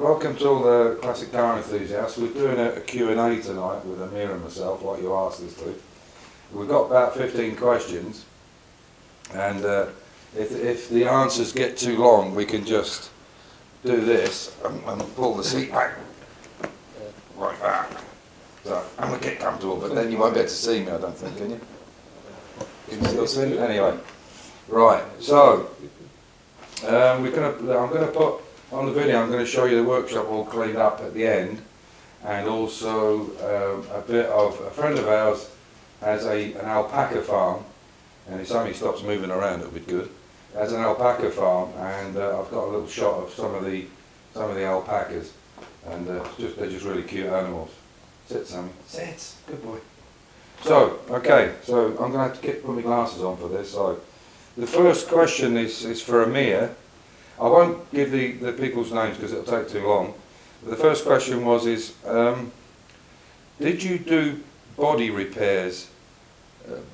welcome to all the classic car enthusiasts. We're doing a Q&A tonight with Amir and myself, like you asked us to. We've got about 15 questions, and if the answers get too long, we can just do this and pull the seat back like that. So I'm going to get comfortable, but then you won't be able to see me, I don't think, can you? Can you still see me? Anyway, right. So I'm going to put on the video. I'm going to show you the workshop all cleaned up at the end, and also a bit of a friend of ours has an alpaca farm, and if somebody stops moving around, it'll be good. Has an alpaca farm, and I've got a little shot of some of the alpacas, and they're just really cute animals. Sit, Sammy. Sit. Good boy. So, okay. So I'm going to have to put my glasses on for this. So the first question is for Amir. I won't give the people's names because it'll take too long. The first question is, did you do body repairs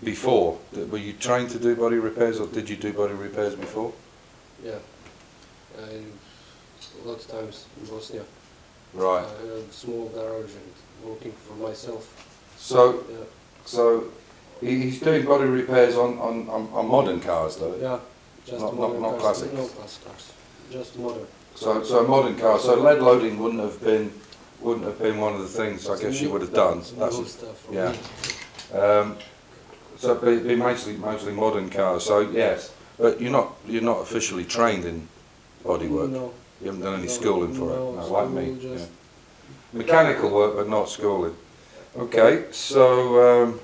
before? Were you trained to do body repairs, or did you do body repairs before? Yeah, a lot of times in Bosnia. Right. I had a small garage and working for myself. So, yeah. So he's doing body repairs on modern cars, though. Yeah, just not cars, classics. No classic cars, just modern. So modern cars. So lead loading wouldn't have been one of the things I guess you would have done. That's new stuff. Yeah. So it'd be mostly modern cars. So yes, but you're not officially trained in body work. No. You haven't done any schooling for it. No, like me. Just yeah. Mechanical work, but not schooling. Okay, so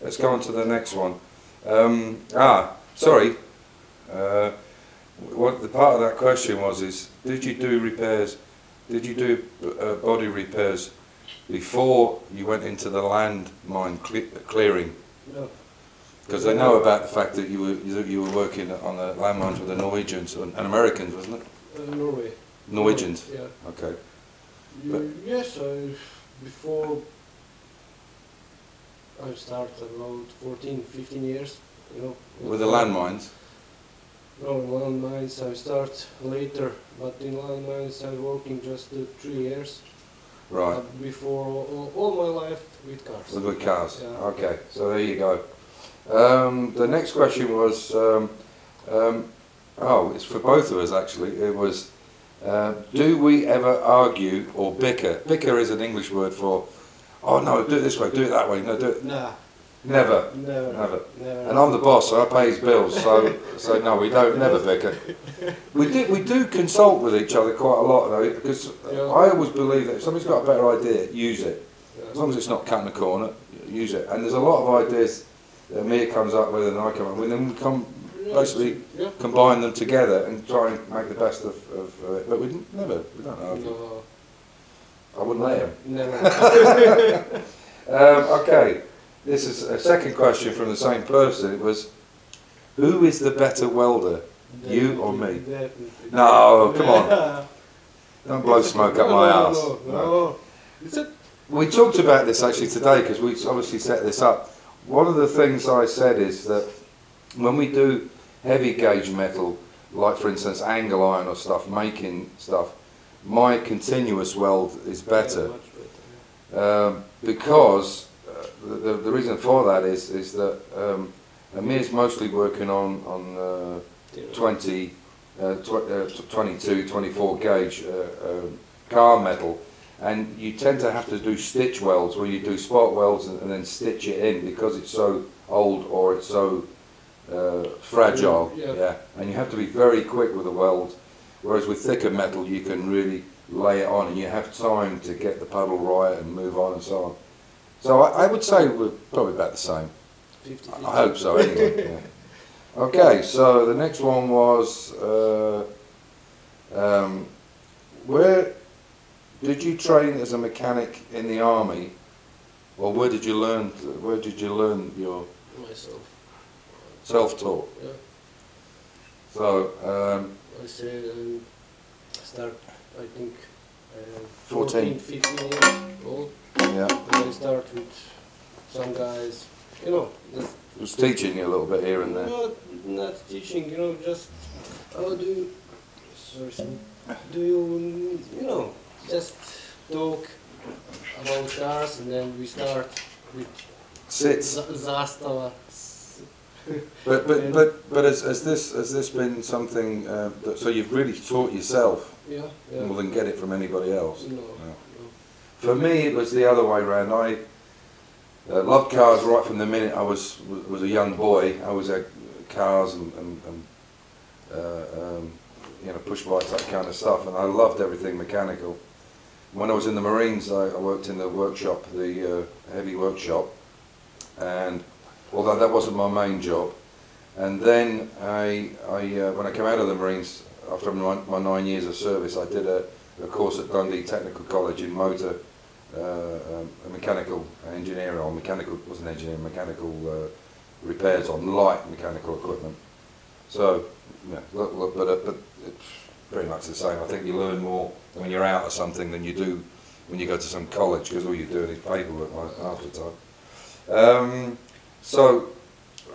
let's go on to the next one. Sorry. What the part of that question is, did you do repairs? Did you do body repairs before you went into the landmine clearing? no. Because they know about the fact that you were working on the landmines with the Norwegians and Americans, wasn't it? Norway. Norwegians. Yeah. Okay. Yes, before I started about 14, 15 years, you know. With the landmines. No, in landmines I start later, but in landmines I'm working just 3 years. Right. Before all my life with cars. With cars. Yeah. Okay. So there you go. The next question was, it's for both of us actually. It was, do we ever argue or bicker? Bicker is an English word for, oh no, do it this way, do it that way, no, do it. Nah. Never. Never. And I'm the boss, so I pay his bills. So no, we don't never bicker. We do consult with each other quite a lot though, because I always believe that if somebody's got a better idea, use it. As long as it's not cutting a corner, use it. And there's a lot of ideas that Mia comes up with and I come up with, and we basically combine them together and try and make the best of it. But we don't argue. No. I wouldn't let him. Never. Okay, this is a second question from the same person. It was, who is the better welder, you or me? No, come on. Don't blow smoke up my ass. No. Is it? We talked about this actually today because we obviously set this up. One of the things I said is that when we do heavy gauge metal, like for instance angle iron or stuff, making stuff, my continuous weld is better. Because the reason for that is that Amir's mostly working on 22, 24 gauge car metal, and you tend to have to do stitch welds where you do spot welds and then stitch it in because it's so old or it's so fragile. Yeah, and you have to be very quick with the weld, whereas with thicker metal you can really lay it on and you have time to get the puddle right and move on and so on. So I would say we're probably about the same. 50-50. I hope so anyway. Yeah. Okay, so the next one was, where did you train as a mechanic in the army, or where did you learn your Myself. self-taught? Yeah. So I say start, I think 14. 15 years old. Yeah. And I start with some guys, you know. Was teaching you a little bit here and there. Not teaching, you know, just how do you, sorry, do you just talk about cars, and then we start with Sits. Zastava. But has this been something so you've really taught yourself Yeah. more than get it from anybody else? No. For me, it was the other way around. I loved cars right from the minute I was a young boy. I always had cars and you know, push bikes, that kind of stuff, and I loved everything mechanical. When I was in the Marines, I worked in the workshop, the heavy workshop, and although that wasn't my main job, and then when I came out of the Marines after my 9 years of service, I did a course at Dundee Technical College in motor mechanical engineering, or mechanical, wasn't engineering, mechanical repairs on light mechanical equipment. So, yeah, but it's very much the same. I think you learn more when you're out of something than you do when you go to some college, because all you're doing is paperwork half the time. So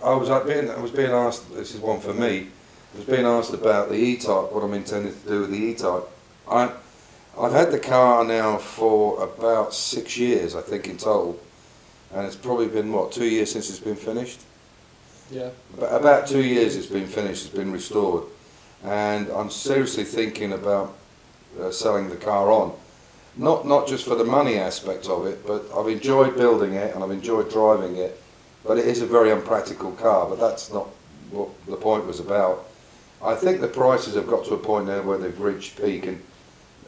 I was being asked, this is one for me, I was being asked about the E-Type, what I'm intending to do with the E-Type. I've had the car now for about 6 years, I think, in total, and it's probably been, what, 2 years since it's been finished? Yeah. About 2 years it's been finished, it's been restored, and I'm seriously thinking about selling the car on. Not just for the money aspect of it, but I've enjoyed building it and I've enjoyed driving it, but it is a very unpractical car, but that's not what the point was about. I think the prices have got to a point now where they've reached peak, and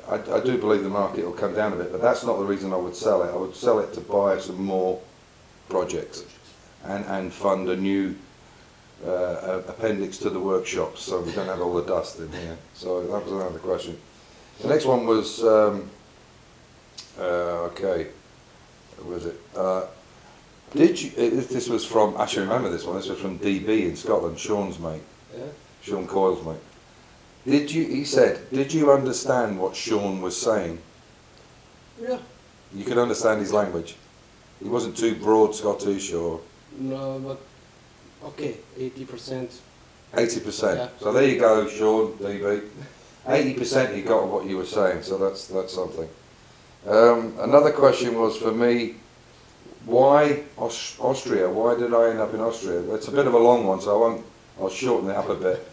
I do believe the market will come down a bit, but that's not the reason I would sell it. I would sell it to buy some more projects and fund a new appendix to the workshop, so we don't have all the dust in here. So that was another question. The next one was, okay, what was it? Did you, this was from, I actually remember this one, this was from DB in Scotland, Sean's mate, Yeah. Sean Coyle's mate. He said, did you understand what Sean was saying? Yeah. You could understand his language? He wasn't too broad Scottish or? No, but okay, 80%. 80%. Yeah. So there you go, Sean, DB. 80% he got what you were saying, so that's something. Another question was for me, why Austria? Why did I end up in Austria? It's a bit of a long one, so I'll shorten it up a bit.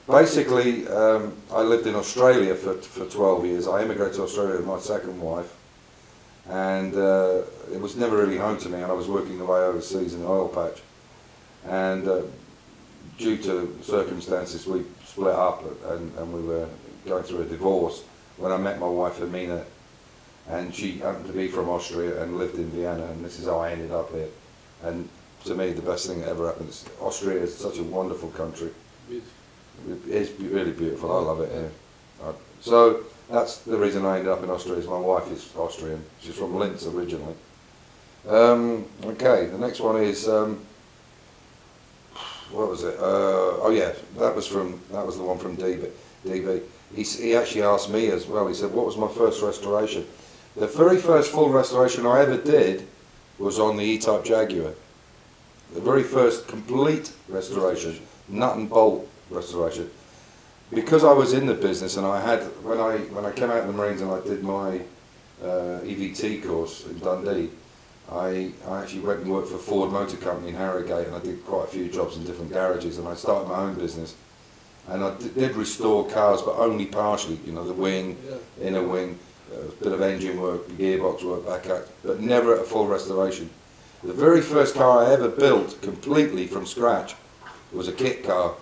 Basically, I lived in Australia for 12 years. I immigrated to Australia with my second wife, and it was never really home to me, and I was working away overseas in an oil patch. And due to circumstances, we split up, and we were going through a divorce when I met my wife, Amina, and she happened to be from Austria and lived in Vienna, and this is how I ended up here. And to me, the best thing that ever happened is Austria is such a wonderful country. Beautiful. It is really beautiful. I love it here. So that's the reason I ended up in Austria. Is my wife is Austrian. She's from Linz originally. Okay, the next one is what was it? Oh yeah, that was the one from DB. He actually asked me as well. He said, "What was my first restoration?" The very first full restoration I ever did was on the E-Type Jaguar. The very first complete restoration, nut and bolt restoration. Because I was in the business, and I had when I came out of the Marines and I did my EVT course in Dundee, I actually went and worked for Ford Motor Company in Harrogate, and I did quite a few jobs in different garages, and I started my own business. And I did restore cars, but only partially, you know, the wing, inner wing, a bit of engine work, gearbox work, back out, but never a full restoration. The very first car I ever built completely from scratch was a kit car,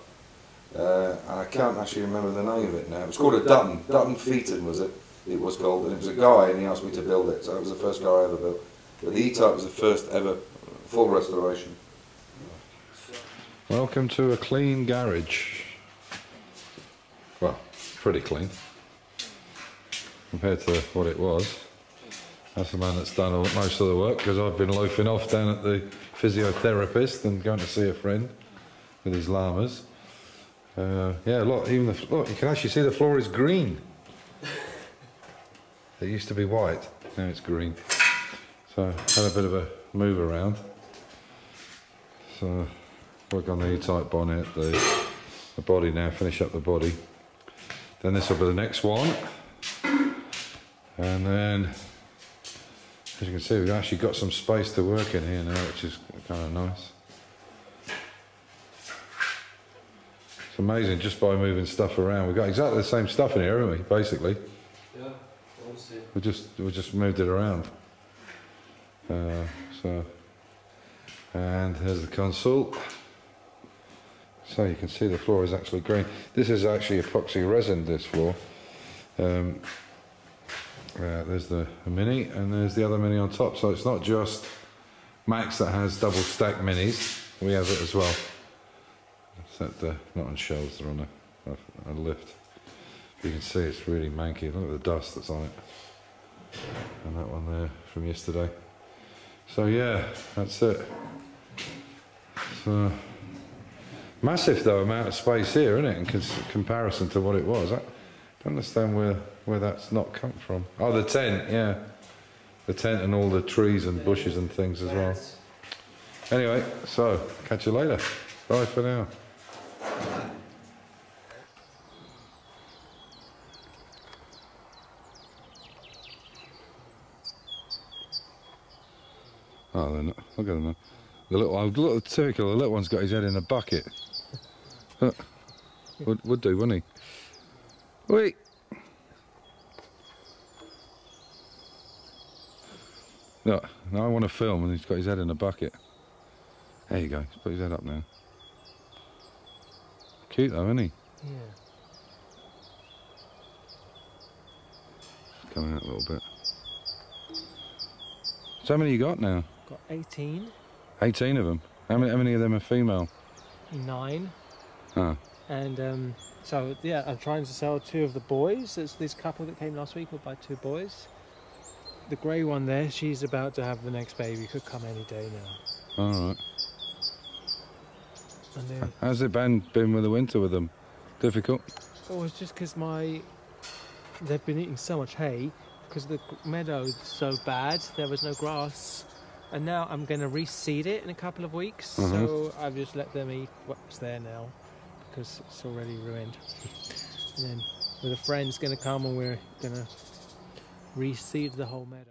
and I can't actually remember the name of it now. It was called a Dutton Phaeton it was called, and it was a guy, and he asked me to build it, so it was the first car I ever built. But the E-Type was the first ever full restoration. Welcome to a clean garage. Well, pretty clean compared to what it was. That's the man that's done most of the work, because I've been loafing off down at the physiotherapist and going to see a friend with his llamas. Yeah, look, look, you can actually see the floor is green. It used to be white, now it's green. So had a bit of a move around. So work on the E-Type bonnet, the body now, finish up the body. Then this will be the next one. And then, as you can see, we've actually got some space to work in here now, which is kind of nice. It's amazing just by moving stuff around. We've got exactly the same stuff in here, haven't we, basically? Yeah, honestly. We just moved it around. And there's the console. So you can see the floor is actually green. This is actually epoxy resin, this floor. There's the Mini, and there's the other Mini on top. So it's not just Max that has double stacked Minis. We have it as well. Except not on shelves, they're on a lift. You can see it's really manky. Look at the dust that's on it. And that one there from yesterday. So yeah, that's it. So, massive though amount of space here, isn't it, in comparison to what it was. I don't understand where that's not come from. Oh, the tent, yeah. The tent and all the trees and bushes and things as well. Anyway, so, catch you later. Bye for now. Oh, they're not. Look at them now. The little typical, the little one's got his head in a bucket. Would do, wouldn't he? Wait. Look, now I want to film and he's got his head in a bucket. There you go, he's put his head up now. Cute though, isn't he? Yeah. Just coming out a little bit. So how many you got now? Got 18. 18 of them. How many of them are female? 9. Ah. And so yeah, I'm trying to sell 2 of the boys. It's this couple that came last week will buy 2 boys. The grey one there, she's about to have the next baby. Could come any day now. All right. And then, How's it been with the winter with them? Difficult? oh, it's just because they've been eating so much hay because the meadow's so bad. There was no grass. And now I'm going to reseed it in a couple of weeks. So I've just let them eat what's there now because it's already ruined. And then with a friend's going to come and we're going to reseed the whole meadow.